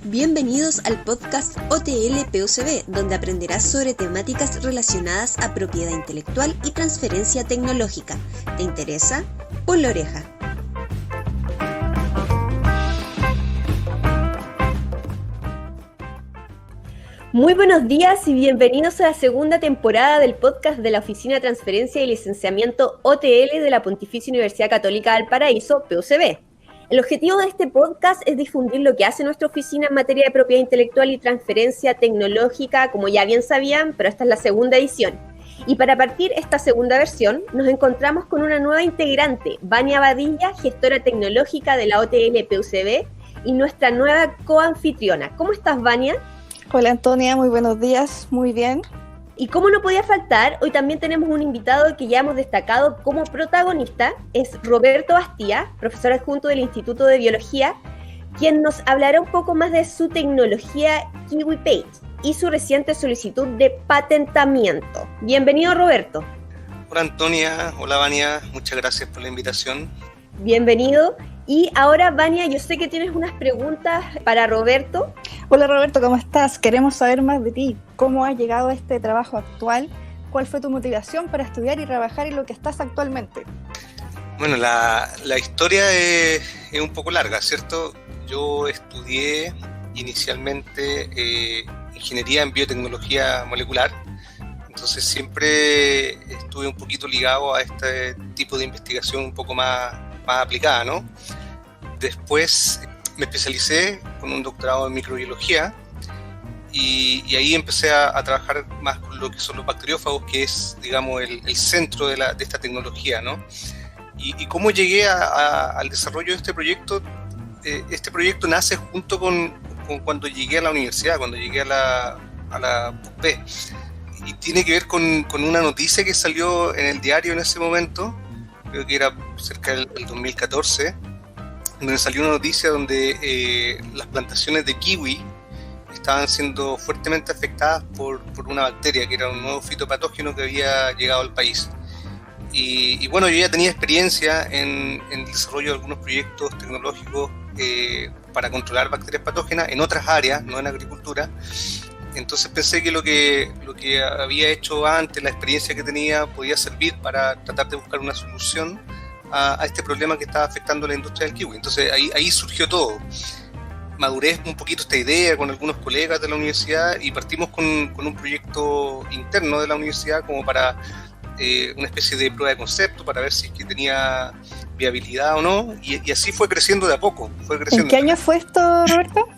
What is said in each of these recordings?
Bienvenidos al podcast OTL PUCB, donde aprenderás sobre temáticas relacionadas a propiedad intelectual y transferencia tecnológica. ¿Te interesa? Pon la oreja. Muy buenos días y bienvenidos a la segunda temporada del podcast de la Oficina de Transferencia y Licenciamiento OTL de la Pontificia Universidad Católica de Valparaíso, PUCB. El objetivo de este podcast es difundir lo que hace nuestra oficina en materia de propiedad intelectual y transferencia tecnológica, como ya bien sabían, pero esta es la segunda edición. Y para partir esta segunda versión, nos encontramos con una nueva integrante, Vania Badilla, gestora tecnológica de la OTL PUCB y nuestra nueva coanfitriona. ¿Cómo estás, Vania? Hola Antonia, muy buenos días, muy bien. Y como no podía faltar, hoy también tenemos un invitado que ya hemos destacado como protagonista, es Roberto Bastía, profesor adjunto del Instituto de Biología, quien nos hablará un poco más de su tecnología KiwiPage y su reciente solicitud de patentamiento. Bienvenido, Roberto. Hola Antonia, hola Vania, muchas gracias por la invitación. Bienvenido. Y ahora, Vania, yo sé que tienes unas preguntas para Roberto. Hola Roberto, ¿cómo estás? Queremos saber más de ti. ¿Cómo has llegado a este trabajo actual? ¿Cuál fue tu motivación para estudiar y trabajar en lo que estás actualmente? Bueno, la historia es un poco larga, ¿cierto? Yo estudié inicialmente ingeniería en biotecnología molecular, entonces siempre estuve un poquito ligado a este tipo de investigación un poco más aplicada, ¿no? Después me especialicé con un doctorado en microbiología y ahí empecé a trabajar más con lo que son los bacteriófagos, que es, digamos, el centro de esta tecnología, ¿no? Y cómo llegué al desarrollo de este proyecto. Este proyecto nace junto con cuando llegué a la universidad, cuando llegué a la PUCB, y tiene que ver con una noticia que salió en el diario en ese momento, creo que era cerca del 2014, donde salió una noticia donde las plantaciones de kiwi estaban siendo fuertemente afectadas por una bacteria, que era un nuevo fitopatógeno que había llegado al país. Y bueno, yo ya tenía experiencia en el desarrollo de algunos proyectos tecnológicos para controlar bacterias patógenas en otras áreas, no en agricultura. Entonces pensé que lo que había hecho antes, la experiencia que tenía, podía servir para tratar de buscar una solución a este problema que estaba afectando a la industria del kiwi. Entonces ahí surgió todo. Maduré un poquito esta idea con algunos colegas de la universidad y partimos con un proyecto interno de la universidad como para una especie de prueba de concepto para ver si es que tenía viabilidad o no, y así fue creciendo de a poco. ¿En qué año fue esto, Roberto?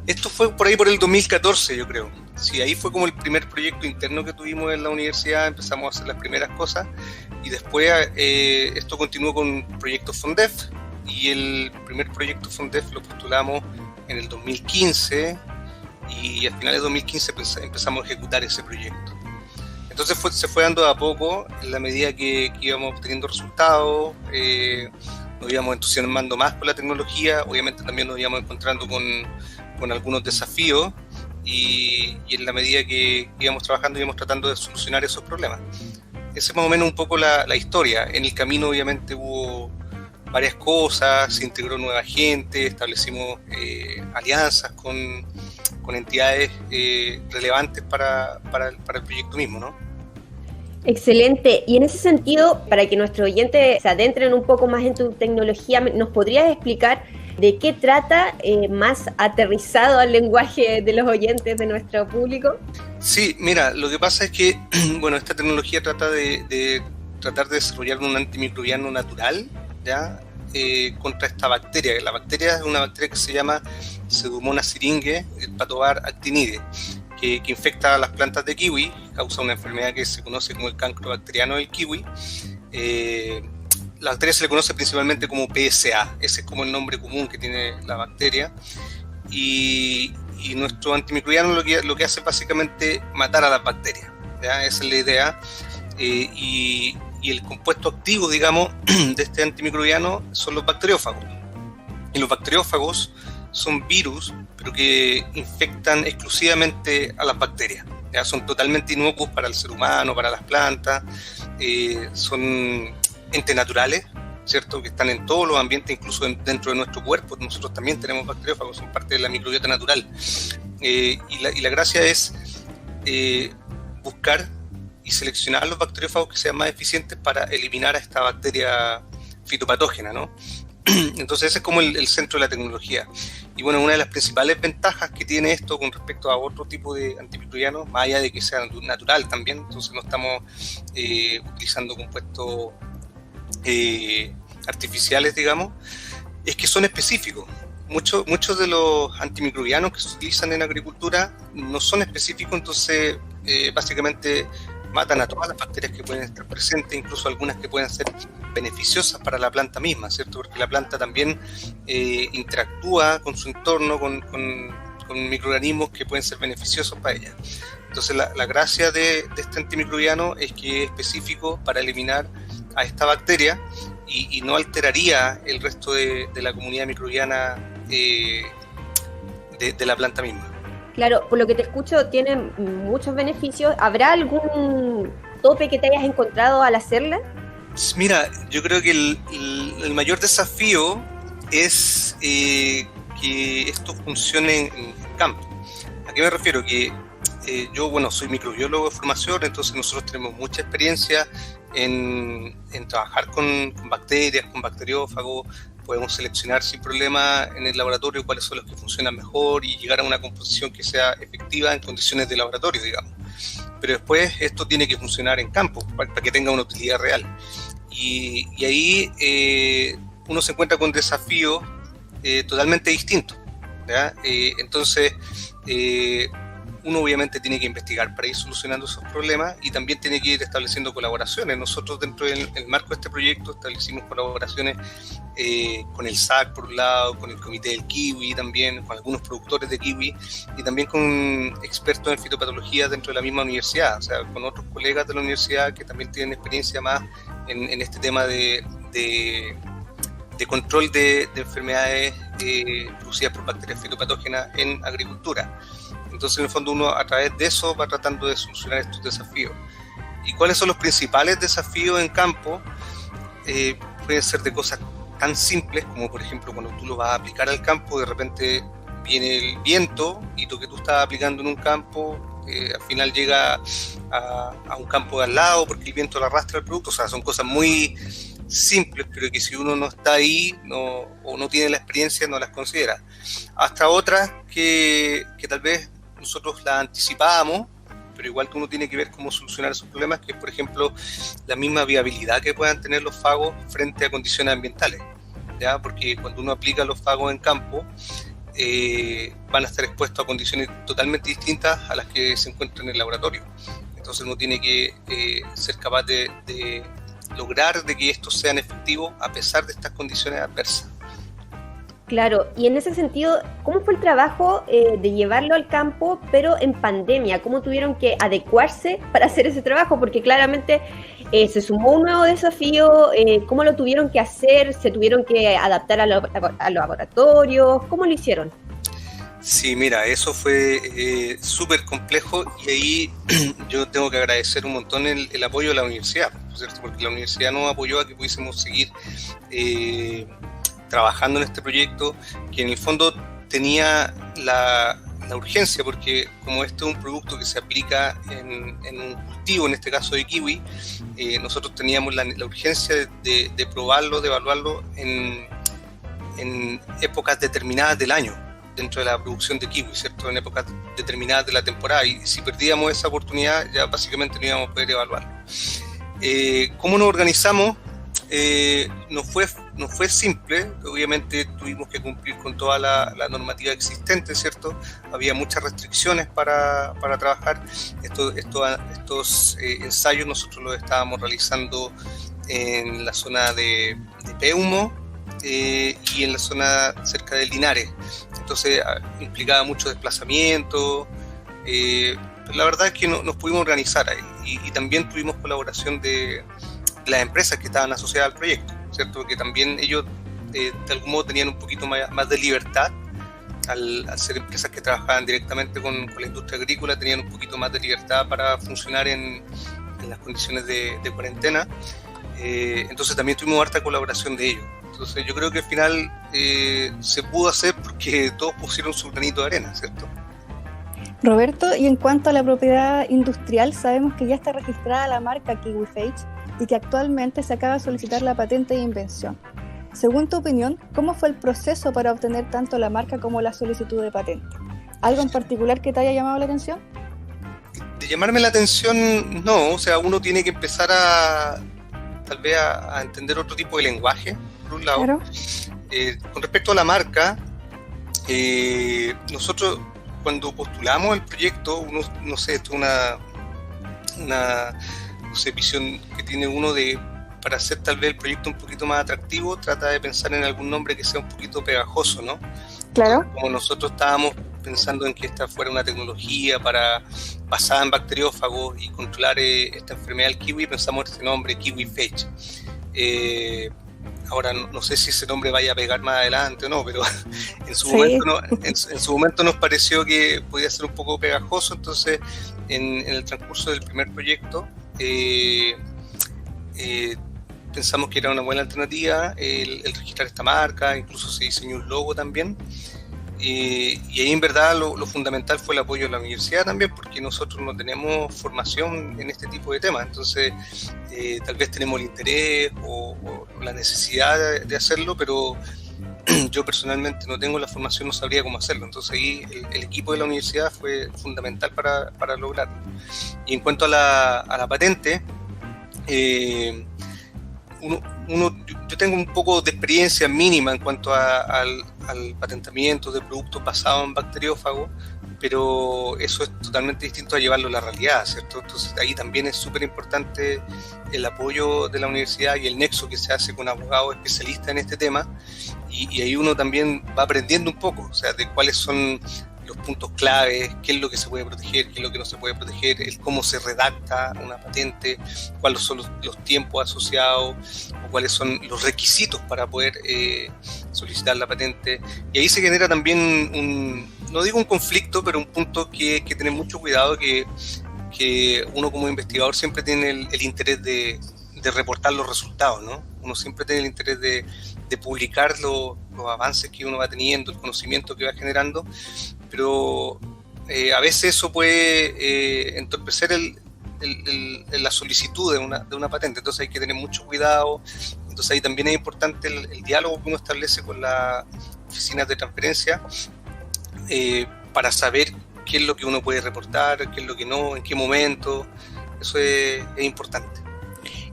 Esto fue por ahí por el 2014, yo creo. Sí, ahí fue como el primer proyecto interno que tuvimos en la universidad, empezamos a hacer las primeras cosas, y después esto continuó con proyectos FONDEF, y el primer proyecto FONDEF lo postulamos en el 2015, y a finales de 2015 empezamos a ejecutar ese proyecto. Entonces se fue dando de a poco, en la medida que íbamos obteniendo resultados, nos íbamos entusiasmando más con la tecnología, obviamente también nos íbamos encontrando con algunos desafíos, y en la medida que íbamos trabajando íbamos tratando de solucionar esos problemas. Esa es más o menos un poco la historia. En el camino obviamente hubo varias cosas, se integró nueva gente, establecimos alianzas con entidades relevantes para el proyecto mismo, ¿no? Excelente. Y en ese sentido, para que nuestros oyentes se adentren un poco más en tu tecnología, ¿nos podrías explicar de qué trata más aterrizado al lenguaje de los oyentes de nuestro público? Sí, mira, lo que pasa es que bueno, esta tecnología trata de tratar de desarrollar un antimicrobiano natural, ¿ya? Contra esta bacteria. La bacteria es una bacteria que se llama Pseudomonas syringae, el patovar actinide, que infecta a las plantas de kiwi, causa una enfermedad que se conoce como el cancro bacteriano del kiwi. La bacteria se le conoce principalmente como PSA, ese es como el nombre común que tiene la bacteria, y nuestro antimicrobiano lo que hace es básicamente matar a las bacterias, ¿ya? Esa es la idea, y el compuesto activo, digamos, de este antimicrobiano son los bacteriófagos, y los bacteriófagos son virus, pero que infectan exclusivamente a las bacterias, ¿ya? Son totalmente inocuos para el ser humano, para las plantas, son entes naturales, ¿cierto? Que están en todos los ambientes, incluso dentro de nuestro cuerpo. Nosotros también tenemos bacteriófagos, son parte de la microbiota natural. Y la gracia es buscar y seleccionar los bacteriófagos que sean más eficientes para eliminar a esta bacteria fitopatógena, ¿no? Entonces ese es como el centro de la tecnología. Y bueno, una de las principales ventajas que tiene esto con respecto a otro tipo de antimicrobianos, más allá de que sea natural también, entonces no estamos utilizando compuestos artificiales, digamos, es que son específicos. Muchos de los antimicrobianos que se utilizan en agricultura no son específicos, entonces básicamente matan a todas las bacterias que pueden estar presentes, incluso algunas que pueden ser beneficiosas para la planta misma, ¿cierto? Porque la planta también interactúa con su entorno, con microorganismos que pueden ser beneficiosos para ella. Entonces la gracia de este antimicrobiano es que es específico para eliminar a esta bacteria y no alteraría el resto de la comunidad microbiana de la planta misma. Claro, por lo que te escucho, tiene muchos beneficios. ¿Habrá algún tope que te hayas encontrado al hacerla? Mira, yo creo que el mayor desafío es que esto funcione en campo. ¿A qué me refiero? Que yo, bueno, soy microbiólogo de formación, entonces nosotros tenemos mucha experiencia en trabajar con bacterias, con bacteriófagos. Podemos seleccionar sin problema en el laboratorio cuáles son los que funcionan mejor y llegar a una composición que sea efectiva en condiciones de laboratorio, digamos. Pero después esto tiene que funcionar en campo para que tenga una utilidad real. Y ahí uno se encuentra con desafíos totalmente distintos, ¿ya? Entonces, uno obviamente tiene que investigar para ir solucionando esos problemas y también tiene que ir estableciendo colaboraciones. Nosotros dentro del marco de este proyecto establecimos colaboraciones con el SAC por un lado, con el Comité del Kiwi también, con algunos productores de kiwi y también con expertos en fitopatología dentro de la misma universidad, o sea, con otros colegas de la universidad que también tienen experiencia más en este tema de control de enfermedades producidas por bacterias fitopatógenas en agricultura. Entonces, en el fondo, uno a través de eso va tratando de solucionar estos desafíos. ¿Y cuáles son los principales desafíos en campo? Pueden ser de cosas tan simples como, por ejemplo, cuando tú lo vas a aplicar al campo, de repente viene el viento y lo que tú estás aplicando en un campo, al final llega a un campo de al lado porque el viento lo arrastra al producto. O sea, son cosas muy simples, pero que si uno no está ahí o no tiene la experiencia, no las considera. Hasta otras que tal vez nosotros las anticipábamos, pero igual que uno tiene que ver cómo solucionar esos problemas, que es, por ejemplo, la misma viabilidad que puedan tener los fagos frente a condiciones ambientales, ¿ya? Porque cuando uno aplica los fagos en campo, van a estar expuestos a condiciones totalmente distintas a las que se encuentran en el laboratorio. Entonces uno tiene que ser capaz de lograr de que estos sean efectivos a pesar de estas condiciones adversas. Claro, y en ese sentido, ¿cómo fue el trabajo de llevarlo al campo, pero en pandemia? ¿Cómo tuvieron que adecuarse para hacer ese trabajo? Porque claramente se sumó un nuevo desafío. ¿Cómo lo tuvieron que hacer? ¿Se tuvieron que adaptar a los laboratorios? ¿Cómo lo hicieron? Sí, mira, eso fue súper complejo y ahí yo tengo que agradecer un montón el apoyo de la universidad, ¿cierto? Porque la universidad nos apoyó a que pudiésemos seguir trabajando en este proyecto, que en el fondo tenía la urgencia, porque como este es un producto que se aplica en un cultivo, en este caso de kiwi, nosotros teníamos la urgencia de probarlo, de evaluarlo en épocas determinadas del año, dentro de la producción de kiwi, ¿cierto? En épocas determinadas de la temporada, y si perdíamos esa oportunidad, ya básicamente no íbamos a poder evaluarlo. ¿Cómo nos organizamos? No fue simple, obviamente tuvimos que cumplir con toda la normativa existente, ¿cierto? Había muchas restricciones para trabajar. Estos ensayos nosotros los estábamos realizando en la zona de Peumo y en la zona cerca de Linares. Entonces implicaba mucho desplazamiento. La verdad es que nos pudimos organizar ahí y también tuvimos colaboración de las empresas que estaban asociadas al proyecto, ¿cierto? Que también ellos de algún modo tenían un poquito más de libertad al ser empresas que trabajaban directamente con la industria agrícola, tenían un poquito más de libertad para funcionar en las condiciones de cuarentena. Entonces también tuvimos harta colaboración de ellos. Entonces yo creo que al final se pudo hacer porque todos pusieron su granito de arena, ¿cierto? Roberto, y en cuanto a la propiedad industrial, sabemos que ya está registrada la marca KiwiFage y que actualmente se acaba de solicitar la patente de invención. Según tu opinión, ¿cómo fue el proceso para obtener tanto la marca como la solicitud de patente? ¿Algo en particular que te haya llamado la atención? De llamarme la atención, no. O sea, uno tiene que empezar tal vez a entender otro tipo de lenguaje, por un lado. Claro. Con respecto a la marca, nosotros cuando postulamos el proyecto, uno, no sé, esto es una visión que tiene uno para hacer tal vez el proyecto un poquito más atractivo, trata de pensar en algún nombre que sea un poquito pegajoso, ¿no? Claro. Como nosotros estábamos pensando en que esta fuera una tecnología basada en bacteriófagos y controlar esta enfermedad del kiwi, pensamos en este nombre, KiwiFage. Ahora no sé si ese nombre vaya a pegar más adelante o no, pero en su momento nos pareció que podía ser un poco pegajoso. Entonces en el transcurso del primer proyecto pensamos que era una buena alternativa el registrar esta marca, incluso se diseñó un logo también. Y ahí en verdad lo fundamental fue el apoyo de la universidad también, porque nosotros no tenemos formación en este tipo de temas, entonces tal vez tenemos el interés o la necesidad de hacerlo, pero yo personalmente no tengo la formación, no sabría cómo hacerlo. Entonces ahí el equipo de la universidad fue fundamental para lograrlo. Y en cuanto a la patente, yo tengo un poco de experiencia mínima en cuanto al patentamiento de productos basados en bacteriófagos, pero eso es totalmente distinto a llevarlo a la realidad, ¿cierto? Entonces ahí también es súper importante el apoyo de la universidad y el nexo que se hace con abogados especialistas en este tema, y ahí uno también va aprendiendo un poco, o sea, de cuáles son los puntos claves, qué es lo que se puede proteger, qué es lo que no se puede proteger, el cómo se redacta una patente, cuáles son los tiempos asociados o cuáles son los requisitos para poder solicitar la patente. Y ahí se genera también no digo un conflicto, pero un punto que hay que tener mucho cuidado, que uno como investigador siempre tiene el interés de reportar los resultados, ¿no? Uno siempre tiene el interés de publicar los avances que uno va teniendo, el conocimiento que va generando, pero a veces eso puede entorpecer la solicitud de una patente, entonces hay que tener mucho cuidado. Entonces ahí también es importante el diálogo que uno establece con las oficinas de transferencia para saber qué es lo que uno puede reportar, qué es lo que no, en qué momento. Eso es importante.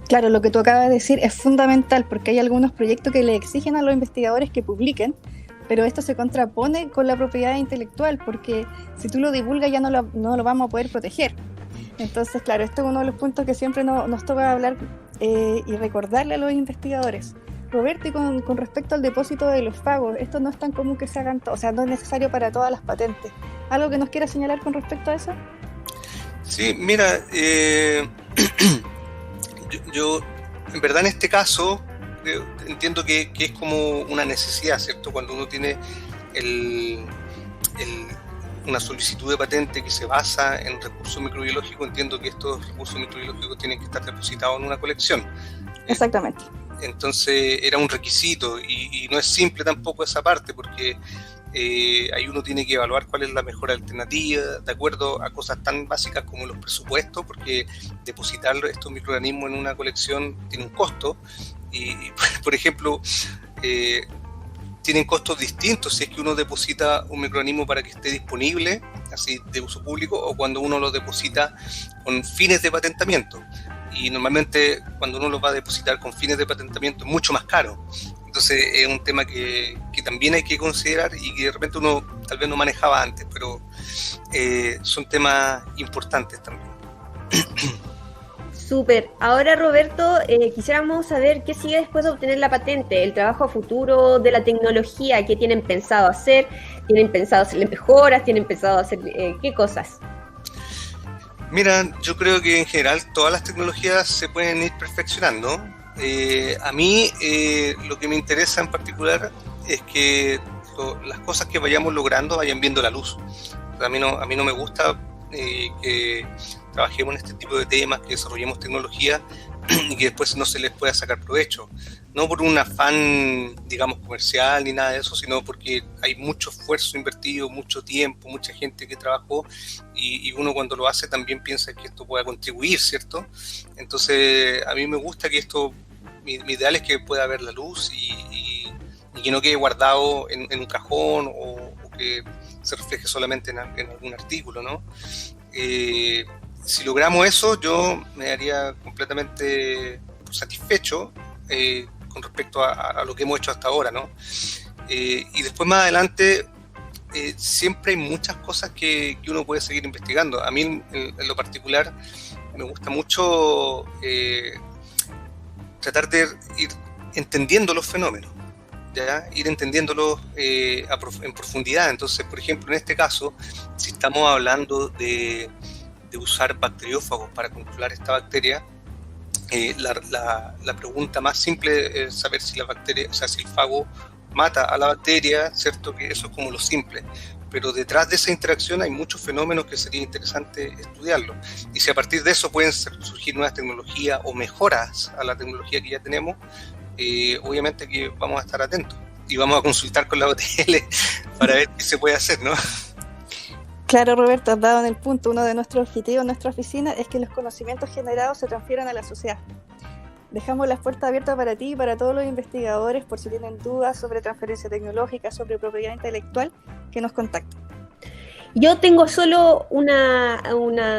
Claro, lo que tú acabas de decir es fundamental, porque hay algunos proyectos que le exigen a los investigadores que publiquen, pero esto se contrapone con la propiedad intelectual, porque si tú lo divulgas ya no lo vamos a poder proteger. Entonces, claro, este es uno de los puntos que siempre nos toca hablar y recordarle a los investigadores. Roberto, y con respecto al depósito de los pagos, esto no es tan común que se hagan, o sea, no es necesario para todas las patentes. ¿Algo que nos quiera señalar con respecto a eso? Sí, mira, yo en verdad en este caso entiendo que es como una necesidad, ¿cierto? Cuando uno tiene una solicitud de patente que se basa en recursos microbiológicos, entiendo que estos recursos microbiológicos tienen que estar depositados en una colección. Exactamente. Entonces era un requisito y no es simple tampoco esa parte, porque ahí uno tiene que evaluar cuál es la mejor alternativa de acuerdo a cosas tan básicas como los presupuestos, porque depositar estos microorganismos en una colección tiene un costo y por ejemplo tienen costos distintos si es que uno deposita un microorganismo para que esté disponible así de uso público o cuando uno lo deposita con fines de patentamiento, y normalmente cuando uno lo va a depositar con fines de patentamiento es mucho más caro. Entonces es un tema que también hay que considerar y que de repente uno tal vez no manejaba antes, pero son temas importantes también. Súper. Ahora, Roberto, quisiéramos saber qué sigue después de obtener la patente, el trabajo a futuro de la tecnología, qué tienen pensado hacer, tienen pensado hacerle mejoras, tienen pensado hacer qué cosas. Mira, yo creo que en general todas las tecnologías se pueden ir perfeccionando. A mí lo que me interesa en particular es que las cosas que vayamos logrando vayan viendo la luz. A mí no me gusta que trabajemos en este tipo de temas, que desarrollemos tecnología y que después no se les pueda sacar provecho. No por un afán, digamos, comercial ni nada de eso, sino porque hay mucho esfuerzo invertido, mucho tiempo, mucha gente que trabajó, y uno cuando lo hace también piensa que esto pueda contribuir, ¿cierto? Entonces, a mí me gusta que esto, mi ideal es que pueda ver la luz y que no quede guardado en un cajón o que se refleje solamente en algún artículo, ¿no? Si logramos eso, yo me daría completamente satisfecho con respecto a lo que hemos hecho hasta ahora, ¿no? Y después más adelante siempre hay muchas cosas que uno puede seguir investigando. A mí en lo particular me gusta mucho tratar de ir entendiendo los fenómenos, ¿ya? Ir entendiéndolos en profundidad. Entonces, por ejemplo, en este caso, si estamos hablando de usar bacteriófagos para controlar esta bacteria, la pregunta más simple es saber si la bacteria, o sea, si el fago mata a la bacteria, ¿cierto? Que eso es como lo simple. Pero detrás de esa interacción hay muchos fenómenos que sería interesante estudiarlos. Y si a partir de eso pueden surgir nuevas tecnologías o mejoras a la tecnología que ya tenemos, obviamente que vamos a estar atentos y vamos a consultar con la OTL para ver qué se puede hacer, ¿no? Claro, Roberto, has dado en el punto. Uno de nuestros objetivos en nuestra oficina es que los conocimientos generados se transfieran a la sociedad. Dejamos las puertas abiertas para ti y para todos los investigadores por si tienen dudas sobre transferencia tecnológica, sobre propiedad intelectual, que nos contacten. Yo tengo solo una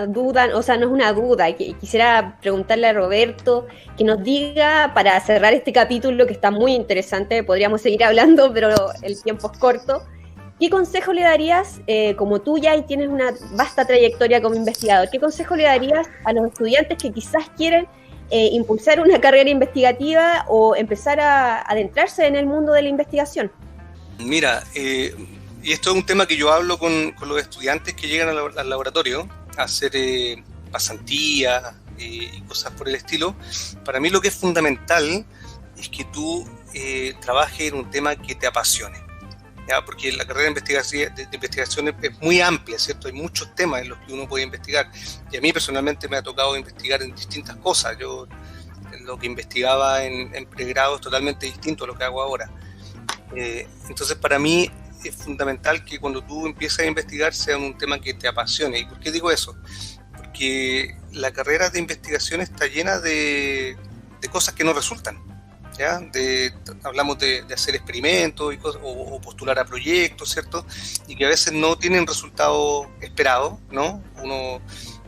duda, o sea, no es una duda, quisiera preguntarle a Roberto que nos diga, para cerrar este capítulo que está muy interesante, podríamos seguir hablando, pero el tiempo es corto. ¿Qué consejo le darías, como tú ya tienes una vasta trayectoria como investigador, qué consejo le darías a los estudiantes que quizás quieren impulsar una carrera investigativa o empezar a adentrarse en el mundo de la investigación? Mira, y esto es un tema que yo hablo con los estudiantes que llegan al laboratorio a hacer pasantías y cosas por el estilo. Para mí lo que es fundamental es que tú trabajes en un tema que te apasione. ¿Ya? Porque la carrera de investigación es muy amplia, ¿cierto? Hay muchos temas en los que uno puede investigar. Y a mí personalmente me ha tocado investigar en distintas cosas. Yo lo que investigaba en pregrado es totalmente distinto a lo que hago ahora. Entonces, para mí es fundamental que cuando tú empieces a investigar sea un tema que te apasione. ¿Y por qué digo eso? Porque la carrera de investigación está llena de cosas que no resultan. ¿Ya? Hablamos de hacer experimentos y cosas, o postular a proyectos, ¿cierto? Y que a veces no tienen resultados esperados, ¿no? Uno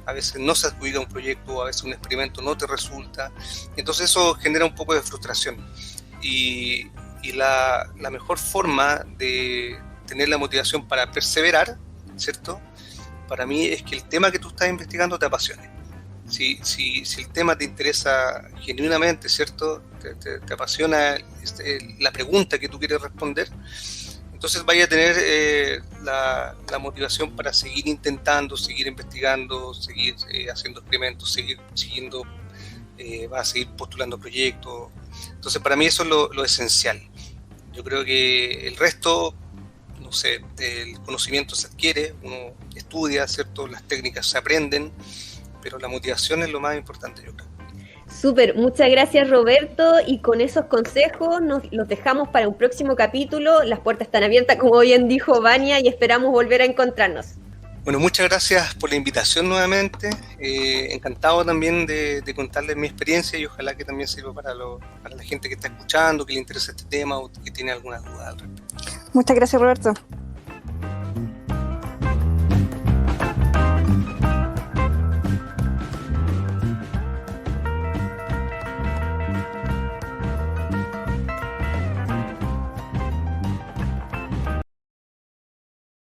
a veces no se adjudica un proyecto, a veces un experimento no te resulta. Entonces eso genera un poco de frustración. Y la mejor forma de tener la motivación para perseverar, ¿cierto? Para mí es que el tema que tú estás investigando te apasione. Si el tema te interesa genuinamente, ¿cierto? Te apasiona la pregunta que tú quieres responder, entonces vaya a tener la motivación para seguir intentando, seguir investigando, seguir haciendo experimentos, vas a seguir postulando proyectos. Entonces para mí eso es lo esencial. Yo creo que el resto, no sé, el conocimiento se adquiere, uno estudia, ¿cierto? Las técnicas se aprenden, pero la motivación es lo más importante, yo creo. Súper, muchas gracias Roberto, y con esos consejos los dejamos para un próximo capítulo. Las puertas están abiertas, como bien dijo Vania, y esperamos volver a encontrarnos. Bueno, muchas gracias por la invitación nuevamente. Encantado también de contarles mi experiencia y ojalá que también sirva para la gente que está escuchando, que le interesa este tema o que tiene alguna duda al respecto. Muchas gracias, Roberto.